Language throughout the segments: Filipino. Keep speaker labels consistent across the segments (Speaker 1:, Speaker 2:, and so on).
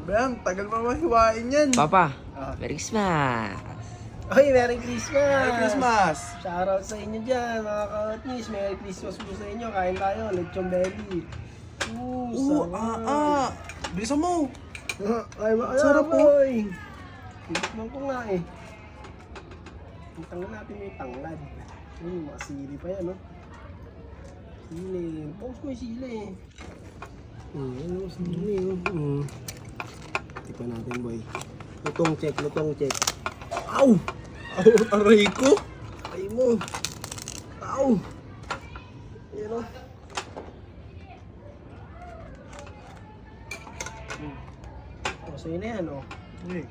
Speaker 1: Bam, tagal mo mahiwain yan.
Speaker 2: Papa,
Speaker 1: Ah.
Speaker 2: Merry Christmas!
Speaker 3: Oy, Merry Christmas!
Speaker 1: Merry Christmas!
Speaker 3: Shoutout sa inyo dyan, mga ka-hotnies. Merry Christmas po sa inyo. Kain tayo, lechon belly. Sarap.
Speaker 1: Bilisan mo.
Speaker 3: Ay,
Speaker 1: Sarap po.
Speaker 3: boy. Titikman ko nga eh. Tanggal natin yung tanglad. Mga sili pa yan, no? Sili. Post mo yung sili eh. Ano, sili oh. Tikman natin, boy. Lutong check. Ow!
Speaker 1: Aray ko.
Speaker 3: Ay mo. Ow! Ayan o. Sa'yo na yan, o.
Speaker 1: Hey.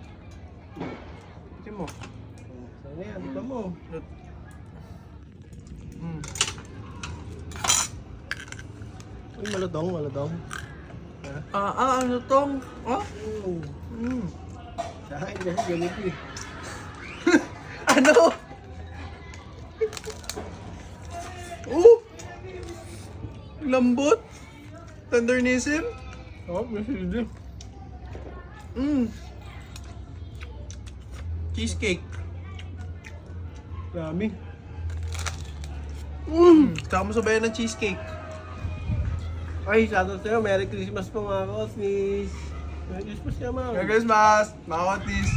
Speaker 1: Ito mo.
Speaker 3: Sa'yo na yan, tignan mo. Uy, malutong.
Speaker 1: Ano tong? Oh?
Speaker 3: Sa akin kasi ganito eh.
Speaker 1: Ano? Lambot. Tendernism.
Speaker 3: Oo, may sili.
Speaker 1: Cheesecake.
Speaker 3: Dami.
Speaker 1: Tsaka mo sabayan ng cheesecake.
Speaker 3: Ay, shoutout sa'yo. Merry Christmas po mga ka-office. Merry Christmas naman.
Speaker 1: Merry Christmas, mga katis.